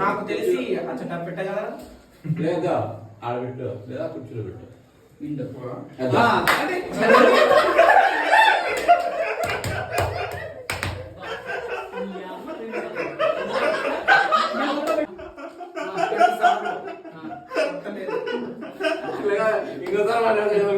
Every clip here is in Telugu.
నాకు తెలిసి అచ్చట పెట్టగలరా లేదా ఆడబెట్టు లేదా కుర్చీలో పెట్టు విండో ఇంకోసారి మాట్లాడలేదు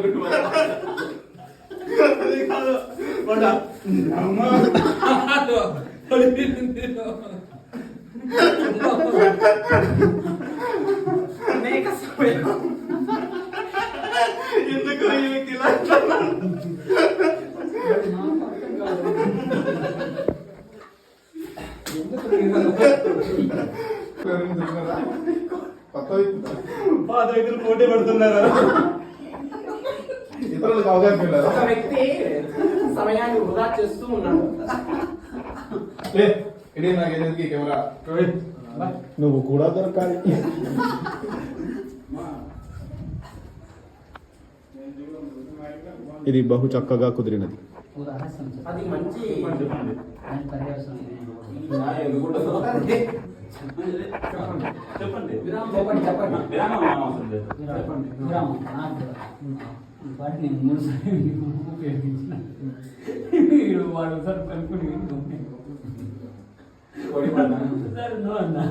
అనేక సమయం ఎందుకు ఈ వ్యక్తి ఇలా పాత వ్యక్తులు పోటీ పడుతున్నారు ఇతరులకు అవగాహన వెళ్ళారు. ఒక వ్యక్తి సమయాన్ని వృధా చేస్తూ ఉన్నాడు. ఇదే నాకు ఎందుకు ఈ కెమెరా నువ్వు కూడా దొరకాలి. ఇది బహు చక్కగా కుదిరినది. అది మంచి చెప్పండి వాటిని 3 సార్లు ఉపయోగించిన వాడు ఒకసారి కనుక్కుని సార్ నో అన్నా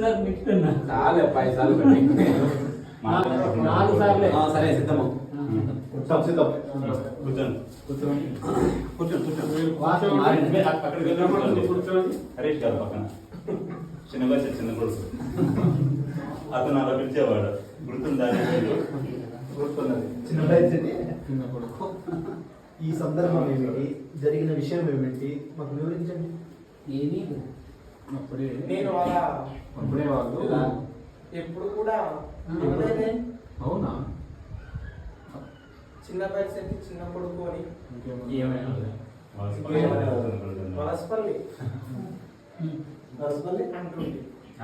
సార్ నెక్స్ట్ అన్నా చాలే 5 సార్లు 4 సార్లే సరే సిద్ధము సిద్ధం హరీష్ గారు పక్కన చిన్న వయసు చిన్న కొడుకు అతను అలా పిలిచేవాడు గుర్తుందా గుర్తున్నది. చిన్న కొడుకు. ఈ సందర్భం ఏమిటి, జరిగిన విషయం ఏమిటి మాకు వివరించండి. ఏమీ నేను అలా అప్పుడే వాళ్ళు ఎప్పుడు కూడా వినలేదే. అవునా చిన్న పరిస్థితి చిన్న కొడుకు అని వలసపల్లి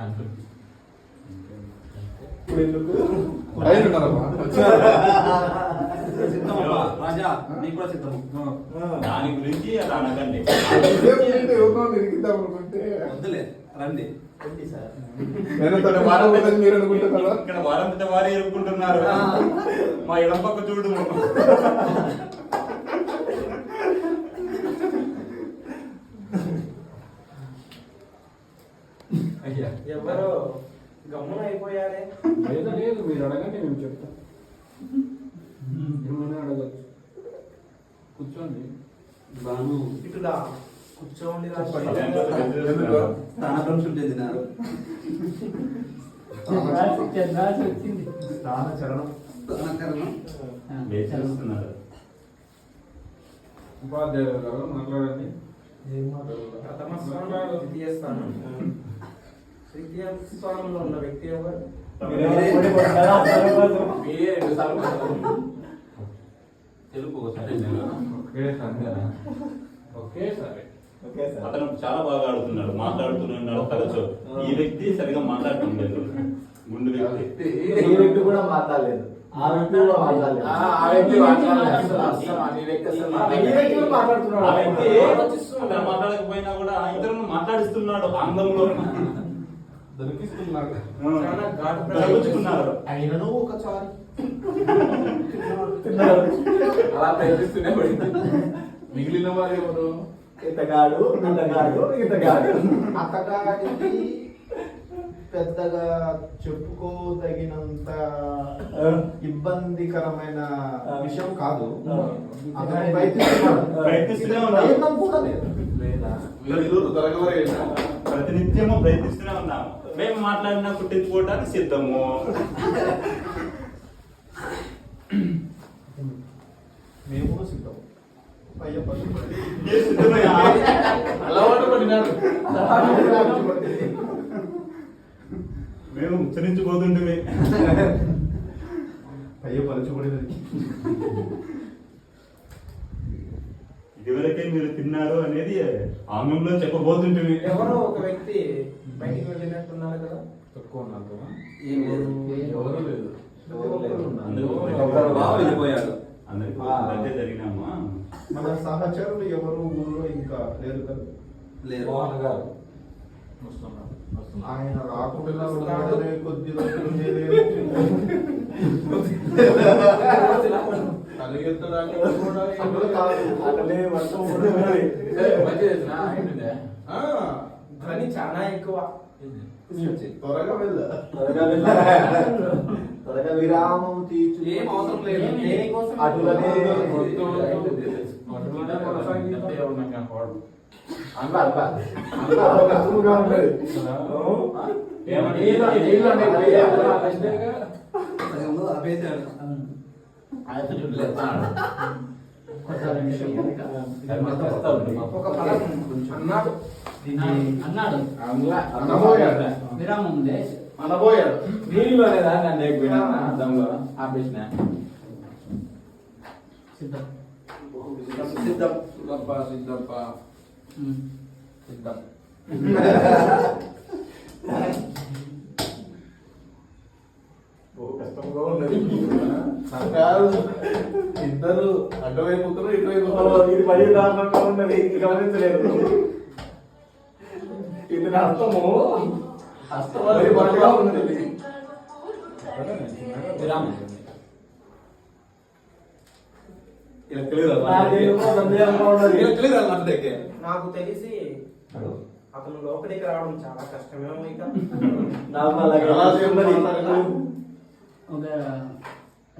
అంటుంది. ఇప్పుడు ఎందుకు రాజా నీకు కూడా సిద్ధము దాని గురించి అలా అనకండి వద్దులే రండి మీరు అనుకుంటున్నారా? ఇక్కడ వారంతా వారే ఎరుక్కుంటున్నారు మా ఇడం పక్క చూడు అయ్యా ఎవరో గమ్మున అయిపోయారే. లేదు మీరు అడగండి మేము చెప్తాం. ఏమైనా అడగచ్చు. కూర్చోండి. బాను ఇటులా కూర్చోండి. స్థానభ్రం శుద్ధి తిన్నారు రాసి వచ్చింది స్థాన చరణం వేసేస్తున్నారు ఉపాధ్యాయులు గారు మాట్లాడండి. ప్రథమ స్థానం ద్వితీయ స్థానం తృతీయ స్థానంలో ఉన్న వ్యక్తి ఎవరు? మీరే 2 సార్లు తెలుపు ఓకే సరే అతను చాలా బాగా ఆడుతున్నాడు, మాట్లాడుతున్నాడు తరచు. ఈ వ్యక్తి సరిగా మాట్లాడటం లేదు. గుండు వ్యక్తి ఈ వ్యక్తి కూడా మాట్లాడలేదు. ఆ వ్యక్తి కూడా మాట్లాడలేదు. ఆ వ్యక్తి మాట్లాడుతున్నాడు. ఆ వ్యక్తి అతను మాట్లాడకపోయినా కూడా ఇతరులను మాట్లాడిస్తున్నాడు. ఆంగ్లంలో దొరికిస్తున్నారు. చాలా ఘాటు ప్రయోగించుకున్నారు. అయినను ఒకసారి అలా ప్రయత్నిస్తూనే పడింది. మిగిలిన వారు ఎవరు? ఇతగాడు ఇతగాడు అతగాడికి పెద్దగా చెప్పుకోదగినంత ఇబ్బందికరమైన విషయం కాదు. అతను ప్రయత్నిస్తూనే ఉన్నాడు. ప్రయత్నం కూడా లేదు. ప్రతినిత్యము ప్రయత్నిస్తూనే ఉన్నాము. మేము మాట్లాడినా కుట్టించుకోవడానికి సిద్ధము. మేము సిద్ధం. అలవాటు పడినాడు. మేము ఉచ్చరించిపోతుంటే అయ్యో పలుచుబడినది. ఇదివరకే మీరు తిన్నారు అనేది ఆంగ్లంలో చెప్పబోతుంటే ఎవరో ఒక వ్యక్తి బయటికి వెళ్ళినట్టున్నారు కదా. తక్కువ ఉన్నారు కదా. ఎవరు లేదు. వెళ్ళిపోయాడు. అందరికి మధ్య జరిగినామా. మన సహచరులు ఎవరు ఊళ్ళో ఇంకా లేరు కదా. లేదు. ఆయన రాకుండా కూడా కొద్ది రోజులు కలిగెత్తడానికి కూడా అందులో కాదు. అక్కడే వర్షం పడుతుంది. కానీ చాలా ఎక్కువ. త్వరగా వెళ్ళు. త్వరగా విరామం తీర్చు. ఏం అవసరం లేదు. దేనికోసం? అటులనే ఒక పదం అన్నాడు. అన్నాడు అన్నపోయాడు. విరామం ఉంది. అనబోయాడు. నీళ్ళు లేదా నన్ను ఎక్కిపోయినా అర్థంలో ఆపేసిన సిద్ధం. సిద్ధం సిద్ధప్ప సిద్ధం కష్టంగా ఉన్నది. ఇద్దరు అటువైపు ఇటువైపు ఇది పది దారుణంగా ఉన్నది. గమనించలేదు. ఇది అర్థము అర్థమని బట్టగా ఉన్నది. నాకు తెలిసి అతను లోపలికి రావడం చాలా కష్టమేమో. ఇక ఒక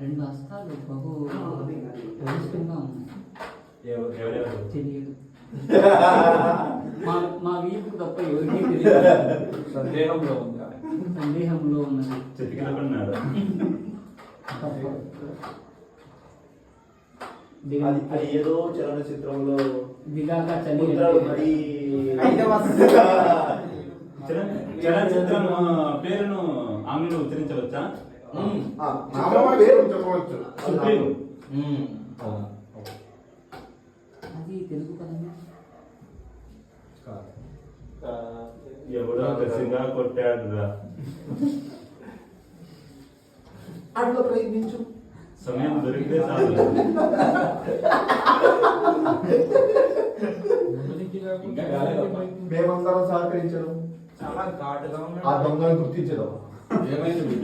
2 హస్తాలు బహు బలిష్టంగా ఉన్నాయి. తెలియదు. మా వీపు తప్ప ఎవరికీ తెలియదు. సందేహంలో ఉంది. సందేహంలో ఉన్నది. చెట్టుకెళ్ళకున్నాడు. అది ఏదో చలనచిత్రంలో దిగాక చలి చలనచిత్రం పేరును ఆంగ్లంలో ఉచ్చరించవచ్చా? పేరు చెప్పవచ్చు. సుప్రీం. అది తెలుగు పదమే. ఎవడో కసిగా కొట్టాడురా. అట్లా ప్రయత్నించు. సమయం దొరికితే చాలు. ఇంకా కాలేదు. మేమందరం సహకరించడం, చాలా ఘాటుగా ఆ ఉన్నాడు. దొంగను గుర్తించడం. ఏమైంది?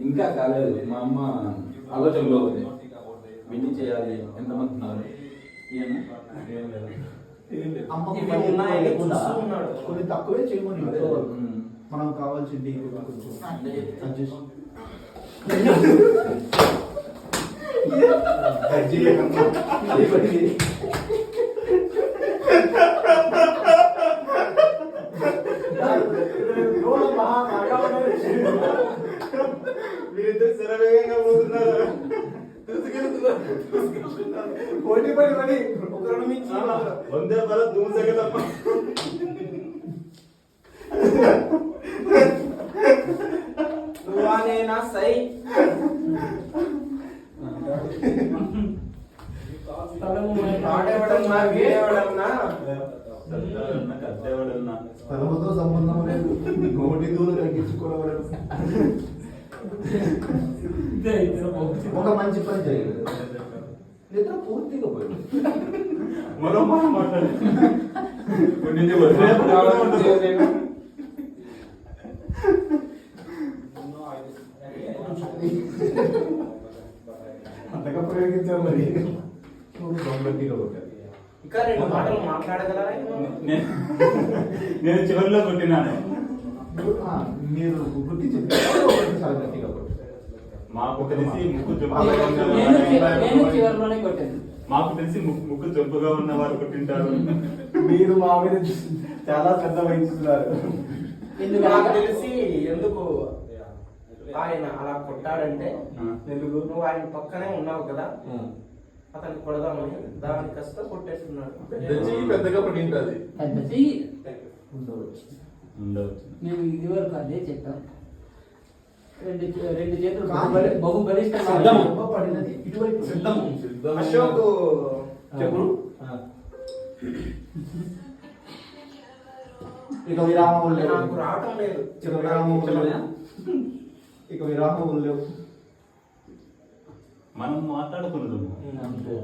ఇంకా కాలేదు. మా అమ్మ ఆలోచనలో ఉంది. విన్ని చేయాలి. ఎంతమంది ఉన్నారు? అమ్మకు ఇవి పని ఉన్నాయని లేకుండా చూస్తూ ఉన్నాడు. కొన్ని తక్కువే చేయమని మనం కావాల్సింది కొంచెం adjust. మీరిద్దరు శరవేగంగా పోతున్నారు. పోటీ పడి మరి ఒకరిని మించి వందే భారత్ ధూమ్సగలమ్మ. నువ్వా నేనా సై. ఆడేవాడన్నా వీడేవాడన్నా కట్టేవాడన్నా స్థలముతో సంబంధం లేదు. నోటి దూలు తగ్గించుకోవడం. ఒక మంచి పని చేయలేదు. నిద్ర పూర్తిగా పోయింది. మరో మాట మాట్లాడి అంతగా ప్రయోగించారు మరి. గట్టిగా కొట్టారు. ఇంకా 2 మాటలు మాట్లాడగలరా? నేను చివరిలో కొట్టినాను. మీరు గుర్తించారు. చాలా గట్టిగా కొట్టారు. మాకు తెలిసి ముక్కు నేను జబ్బుగా చివరిలోనే కొట్టాను. మాకు తెలిసి ముక్కు జబ్బుగా ఉన్న వారు కొట్టింటారు. మీరు మా మీద చాలా శ్రద్ధ వహిస్తున్నారు. నాకు తెలిసి ఎందుకు ఆయన అలా కొట్టాడంటే, ఎందుకు? నువ్వు ఆయన పక్కనే ఉన్నావు కదా, అతన్ని కొడదామని దాని కష్ట కొట్టేస్తున్నాడు. పెద్దగా పడింది. పెద్ద చెయ్యి. ఉండవచ్చు. ఉండవచ్చు. మేము ఇదివరకు అదే చెప్పాం. 2 చేతులు కానీ బహు బలిష్టంగా సిద్ధం. ఉన్నాయి. పడినది ఇటువైపు. సిద్ధం. అశోక్ చెప్పు. ఇక విరామం లేవు. నాకు రావటం లేదు. ఇక విరామం లేవు. ఇక విరామం లేవు. మనం మాట్లాడుకున్నదు.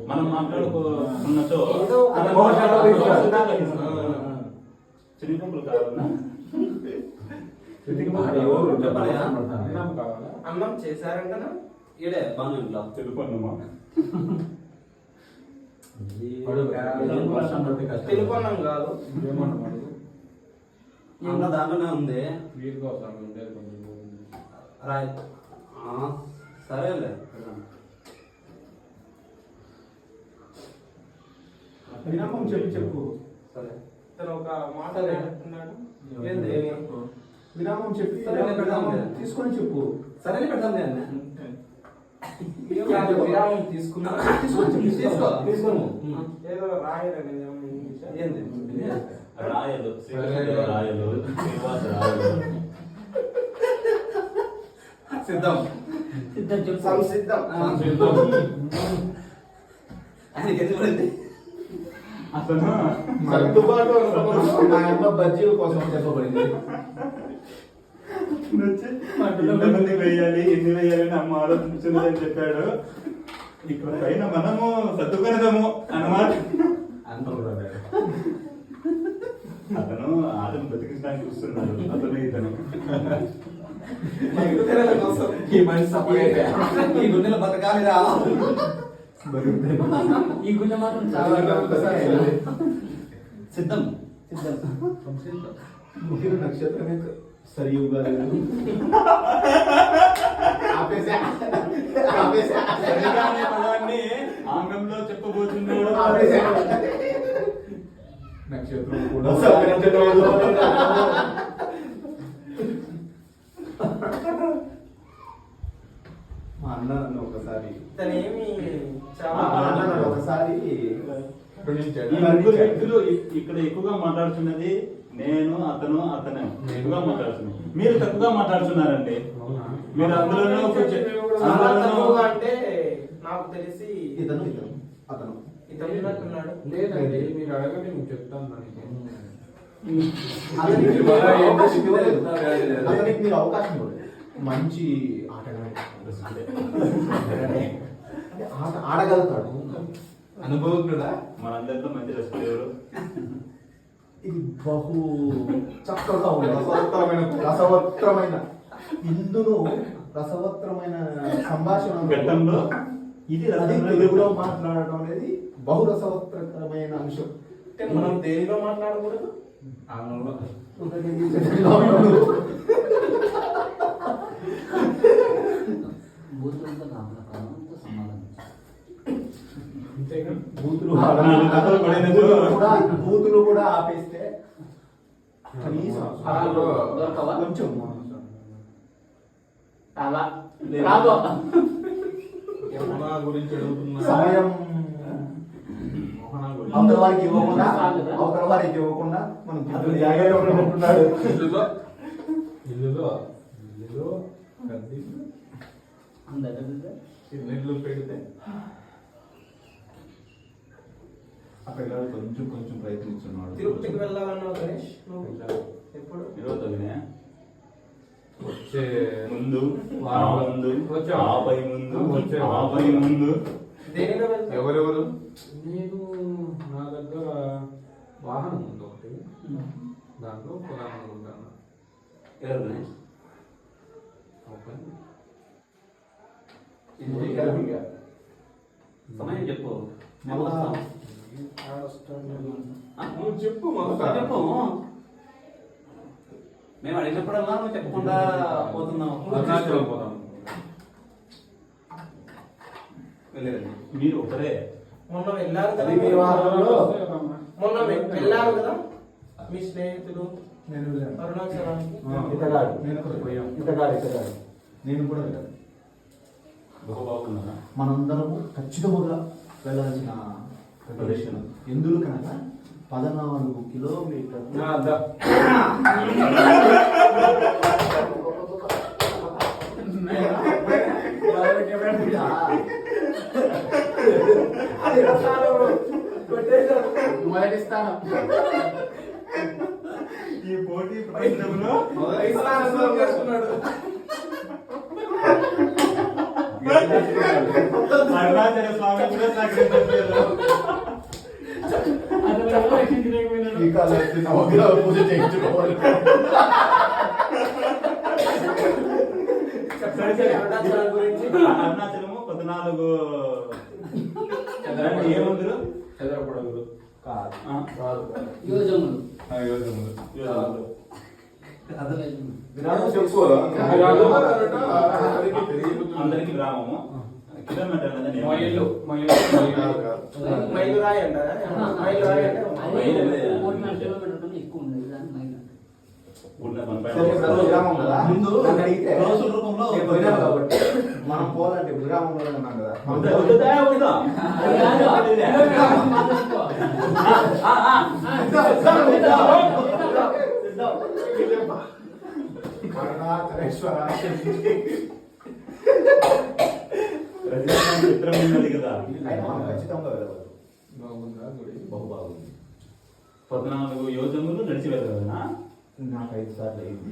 మనం మాట్లాడుకున్నచో ఏదో అది మోసాలు వేస్తారు. చిన్న పంపులు కావాలన్నా ఎవరు చెప్పలేదా? అన్నం చేశారంటనా? ఈడే బాగా ఇంట్లో తెలుపన్నమా వర్షం పడితే కష్టం. తెలుగు అన్నం కాదు. అన్న దాంట్లోనే ఉంది రాయ్ సరేలే విరామం చెప్పు సరే ఇతను ఒక మాట అంటున్నాడు. ఏంది విరామం చెప్పి సరే, పెడదాం. తీసుకొని చెప్పు. సరేలే పెడదాం అన్న విరామం తీసుకున్నా. తీసుకోను ఏదో రాయలేదు ఇంగ్లీష్. ఏంది రాయలు శ్రీకృష్ణుడు రాయలు శ్రీనివాస రాయలు సిద్ధం సిద్ధం చెప్పు. సంసిద్ధం. ఆయనకి ఎందుకు పడింది అతను సర్దుబాటు మా అమ్మ బజ్జీల కోసం చెప్పబడింది. ఎంతమంది వేయాలి ఎన్ని వేయాలి అని అమ్మ ఆలోచించింది అని చెప్పాడు. ఇక్కడ పైన మనము సర్దుకునేదాము అన్నమాట. అతను ఆటను బతికించడానికి చూస్తున్నాడు. అతను ఇతను ఈ మనిషి సపరేట్ ఈ గుండెల బతకాలి రా ఈ గుండె మాత్రం చాలా సిద్ధం ముఖ్య నక్షత్రమే సరియుగా సరిగా అనే పదాన్ని ఆంగ్లంలో చెప్పబోతున్నాడు. నక్షత్రం కూడా సహకరించలేదు. మా అన్న నన్ను ఒకసారి ఇతను ఏమి మా అన్న నన్ను ఒకసారి ఈ ముగ్గురు వ్యక్తులు ఇక్కడ ఎక్కువగా మాట్లాడుతున్నది నేను అతను అతనే ఎక్కువగా మాట్లాడుతున్నాను. మీరు తక్కువగా మాట్లాడుతున్నారండి. మీరు అందులోనే చాలా తక్కువగా అంటే నాకు తెలిసి ఇతను అతను ఇతను ఉన్నట్టున్నాడు. లేదండి మీరు అడగండి నేను చెప్తాను దానికి. అతనికి మీరు అవకాశం ఇవ్వలేదు. మంచి ఆటగాడు, ఆట ఆడగలుగుతాడు, అనుభవజ్ఞుడా మనందరిలో మంచి రెస్పెక్ట్. ఇది బహు చక్కగా ఉంది. రసవత్రమైన ఇందును రసవత్రమైన సంభాషణ ఘట్టంలో ఇది అది తెలుగులో మాట్లాడటం అనేది బహు రసవత్రమైన అంశం. అంటే మనం దేనిలో మాట్లాడకూడదు? ఆంగ్లంలో బూతులతో నామల కాలంతో సమాధానం. అంతేగా బూతులు కథలు బూతులు కూడా ఆపేస్తే కనీసం పదాలు దొరకవా? కొంచెం రావా? రాబో. యమునా గురించి అడుగుతున్నా సమయం మోహన గురించి అవతల వారికి ఇవ్వకుండా మనం జిడ్డు జాగ్రత్తగా ఉంటున్నాడు. ఇల్లులో కద్ది అందరూ నీళ్ళు పెడితే ఆ పిల్లలు కొంచెం ప్రయత్నిస్తున్నాడు. తిరుపతికి వెళ్ళాలన్నావు గణేష్ నువ్వు ఎప్పుడు? 20నే వచ్చే ముందు వారం ముందు వచ్చే ఆపై ముందు వచ్చే ఆపై ముందు దేనిలో వెళ్తావు? ఎవరెవరు నేను నా దగ్గర వాహనం ఉంది ఒకటి, దాంట్లో కొనాలనుకుంటాను. ఎవరు ఓకే. సమయం చెప్పు మళ్ళా నువ్వు చెప్పు ఒకసారి చెప్పు మేము అడిగినప్పుడల్లా నువ్వు చెప్పకుండా పోతున్నావు అరుణాచలం పోదాం. వెళ్ళేదండి మీరు ఒకరే. మొన్న వెళ్ళారు కదా అది మీ వారంలో మొన్న వెళ్ళారు కదా మీ స్నేహితులు నేను వెళ్ళాను. అరుణాచలానికి. ఇతగాడు నేను కూడా పోయాం. ఇతగాడు నేను కూడా వెళ్ళాను. బహు బాగున్నారా? మనందరము ఖచ్చితంగా వెళ్ళాల్సిన ప్రదేశం ఎందుకు కనుక 14 కిలోమీటర్లు మొదటి స్థానం. ఈ పోటీ ప్రపంచంలో అరుణాచల స్వామి కూడా సహకరించట్లేదు. అతను ఎవరో ఎక్కించలేకపోయినాడు. కాలు వేసి నవగ్రహ పూజ చేయించుకోవాలి. చెప్పండి సార్, అరుణాచలం గురించి. అరుణాచలము 14 దానికి ఏముందరు చదరపడదు కాదు. కాదు యోజములు యోజనలు. విరాళం చెప్పు. అందరికి గ్రామము కిలోమీటర్ అనేది నేను- మైళ్ళు మైలు రాయి అంటారా? మైలు రాయి అంటే కిలోమీటర్ కన్నా ఎక్కువ ఉండదు దాని మైల్ అంటే. ఉన్న మన పైన సరే, ఇప్పుడు అది గ్రామం కదా. ముందు నన్ను అడిగితే రోజుల రూపంలో నేను పోయినాను కాబట్టి మనం పోవాలంటే ఇప్పుడు గ్రామంలోనే ఉన్నాం కదా. వద్దా, వద్దా, వద్దా. అది కాదు, కిలోమీటర్ మాట్లాడుకో. అరుణాచలేశ్వర. ప్రజాస్వామ్య చిత్రం ఉన్నది కదా. అయినా మనం ఖచ్చితంగా వెళ్ళవచ్చు. బాగుందా గుడి బహు బాగుంది. 14 యోజనలు నడిచి వెళ్ళగలనా? నాకు 5 సార్లు అయింది.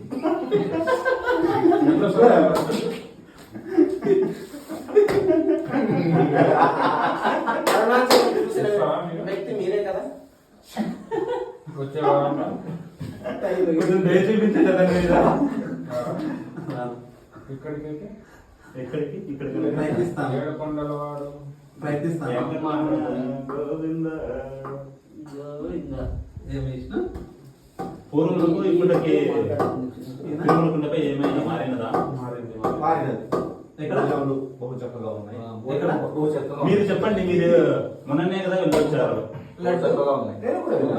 అరుణాచలం చూసిన వ్యక్తి మీరే కదా? వచ్చే వారం కొంచెం దయ చూపించండి దాని మీద. ఇక్కడికైతే ఎక్కడికి? ఇక్కడికి. ప్రయత్నిస్తాను. ఏడుకొండల వాడు ప్రయత్నిస్తాను. గోవింద. గోవిందా. ఏమి ఇష్టం? పూర్వములకు ఇప్పటికి తిరుమలకుండపై ఏమైనా మారినదా? మారినది. ఎక్కడ? భోజనాలు బహు చక్కగా ఉన్నాయి. ఎక్కడ? బహు చక్కగా ఉంది. మీరు చెప్పండి, మీరు మొన్ననే కదా వెళ్ళొచ్చారు. చక్కగా ఉన్నాయి. నేను కూడా వెళ్ళాను.